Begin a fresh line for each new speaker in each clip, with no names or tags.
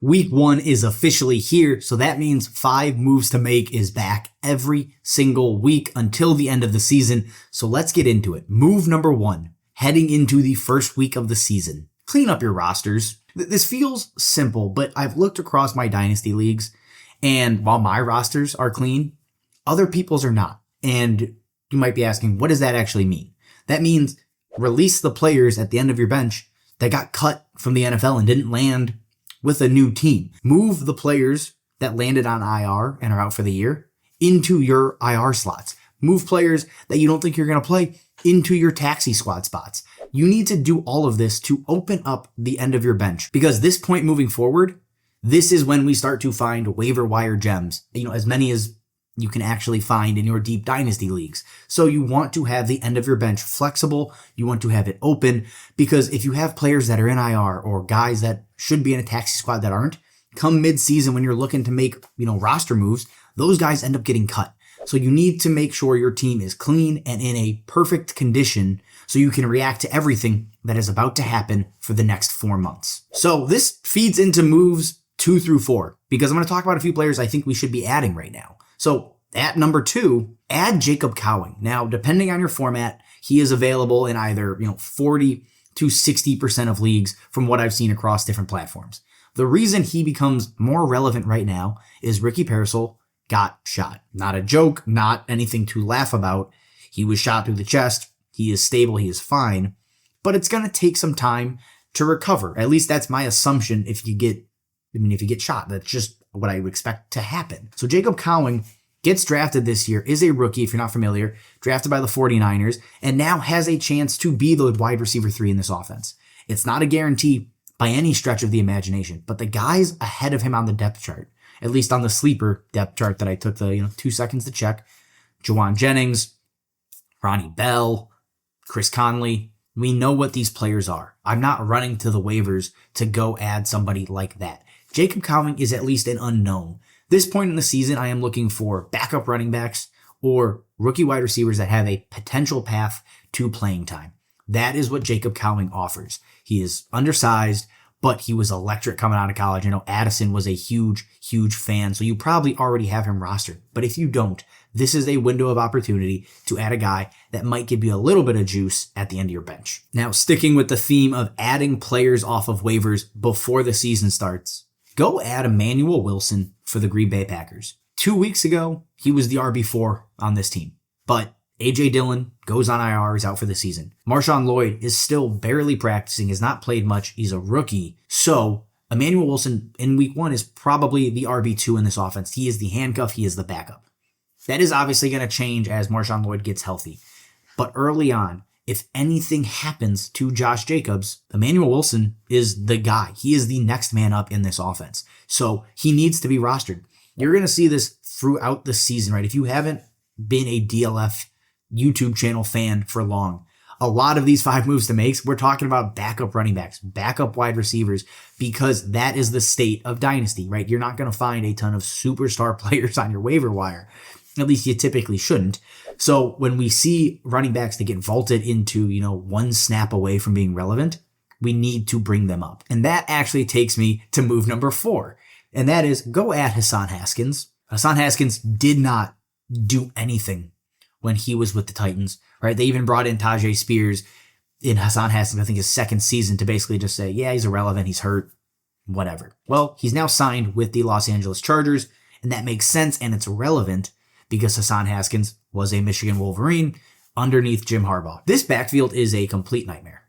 Week 1 is officially here, so that means 5 moves to make is back every single week until the end of the season. So let's get into it. Move number 1, heading into the first week of the season. Clean up your rosters. This feels simple, but I've looked across my Dynasty leagues, and while my rosters are clean, other people's are not. And you might be asking, what does that actually mean? That means release the players at the end of your bench that got cut from the NFL and didn't land with a new team. Move the players that landed on IR and are out for the year into your IR slots. Move players that you don't think you're going to play into your taxi squad spots. You need to do all of this to open up the end of your bench, because this point moving forward, this is when we start to find waiver wire gems, as many as you can actually find in your deep Dynasty leagues. So you want to have the end of your bench flexible. You want to have it open, because if you have players that are in IR or guys that should be in a taxi squad that aren't, come mid-season when you're looking to make, roster moves, those guys end up getting cut. So you need to make sure your team is clean and in a perfect condition so you can react to everything that is about to happen for the next 4 months. So this feeds into moves 2 through 4, because I'm going to talk about a few players I think we should be adding right now. So at number 2, add Jacob Cowing. Now, depending on your format, he is available in either 40 to 60% of leagues from what I've seen across different platforms. The reason he becomes more relevant right now is Ricky Parasol got shot. Not a joke, not anything to laugh about. He was shot through the chest. He is stable. He is fine. But it's going to take some time to recover. At least that's my assumption if you get shot. That's just what I would expect to happen. So Jacob Cowing gets drafted this year, is a rookie, if you're not familiar, drafted by the 49ers, and now has a chance to be the wide receiver 3 in this offense. It's not a guarantee by any stretch of the imagination, but the guys ahead of him on the depth chart, at least on the sleeper depth chart that I took the 2 seconds to check, Juwan Jennings, Ronnie Bell, Chris Conley, we know what these players are. I'm not running to the waivers to go add somebody like that. Jacob Cowing is at least an unknown. This point in the season, I am looking for backup running backs or rookie wide receivers that have a potential path to playing time. That is what Jacob Cowing offers. He is undersized, but he was electric coming out of college. I know Addison was a huge, huge fan, so you probably already have him rostered. But if you don't, this is a window of opportunity to add a guy that might give you a little bit of juice at the end of your bench. Now, sticking with the theme of adding players off of waivers before the season starts, go add Emanuel Wilson for the Green Bay Packers. 2 weeks ago, he was the RB4 on this team. But A.J. Dillon goes on IR, is out for the season. Marshawn Lloyd is still barely practicing, has not played much. He's a rookie. So Emanuel Wilson in week 1 is probably the RB2 in this offense. He is the handcuff. He is the backup. That is obviously going to change as Marshawn Lloyd gets healthy. But early on, if anything happens to Josh Jacobs, Emanuel Wilson is the guy. He is the next man up in this offense. So he needs to be rostered. You're going to see this throughout the season, right? If you haven't been a DLF YouTube channel fan for long, a lot of these 5 moves to make, we're talking about backup running backs, backup wide receivers, because that is the state of Dynasty, right? You're not going to find a ton of superstar players on your waiver wire. At least you typically shouldn't. So when we see running backs that get vaulted into, 1 snap away from being relevant, we need to bring them up. And that actually takes me to move number 4. And that is go at Hassan Haskins. Hassan Haskins did not do anything when he was with the Titans, right? They even brought in Tajay Spears in Hassan Haskins, I think his 2nd season, to basically just say, yeah, he's irrelevant, he's hurt, whatever. Well, he's now signed with the Los Angeles Chargers, and that makes sense, and it's relevant because Hassan Haskins was a Michigan Wolverine underneath Jim Harbaugh. This backfield is a complete nightmare.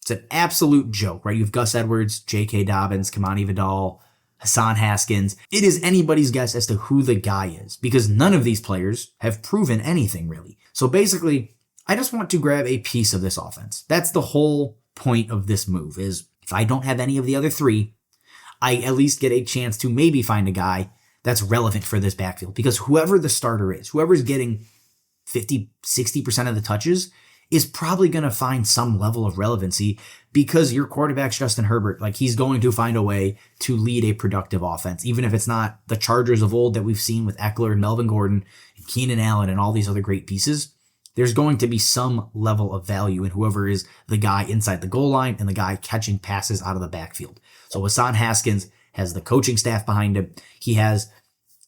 It's an absolute joke, right? You have Gus Edwards, J.K. Dobbins, Kamani Vidal, Hassan Haskins. It is anybody's guess as to who the guy is, because none of these players have proven anything really. So basically, I just want to grab a piece of this offense. That's the whole point of this move, is if I don't have any of the other 3, I at least get a chance to maybe find a guy that's relevant for this backfield, because whoever the starter is, whoever's getting 50, 60% of the touches is probably going to find some level of relevancy, because your quarterback's Justin Herbert. Like, he's going to find a way to lead a productive offense, even if it's not the Chargers of old that we've seen with Eckler and Melvin Gordon and Keenan Allen and all these other great pieces. There's going to be some level of value in whoever is the guy inside the goal line and the guy catching passes out of the backfield. So Hassan Haskins has the coaching staff behind him. He has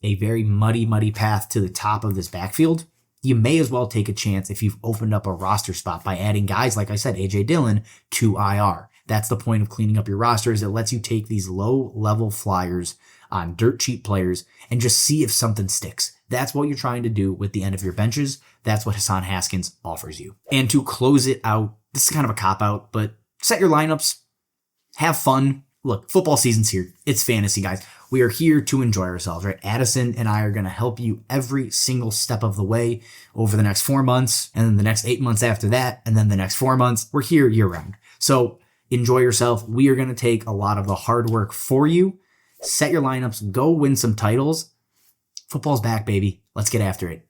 a very muddy path to the top of this backfield. You may as well take a chance if you've opened up a roster spot by adding guys, like I said, A.J. Dillon to IR. That's the point of cleaning up your roster, is it lets you take these low-level flyers on dirt cheap players and just see if something sticks. That's what you're trying to do with the end of your benches. That's what Hassan Haskins offers you. And to close it out, this is kind of a cop-out, but set your lineups, have fun. Look, football season's here. It's fantasy, guys. We are here to enjoy ourselves, right? Addison and I are going to help you every single step of the way over the next 4 months, and then the next 8 months after that, and then the next 4 months. We're here year round. So enjoy yourself. We are going to take a lot of the hard work for you. Set your lineups. Go win some titles. Football's back, baby. Let's get after it.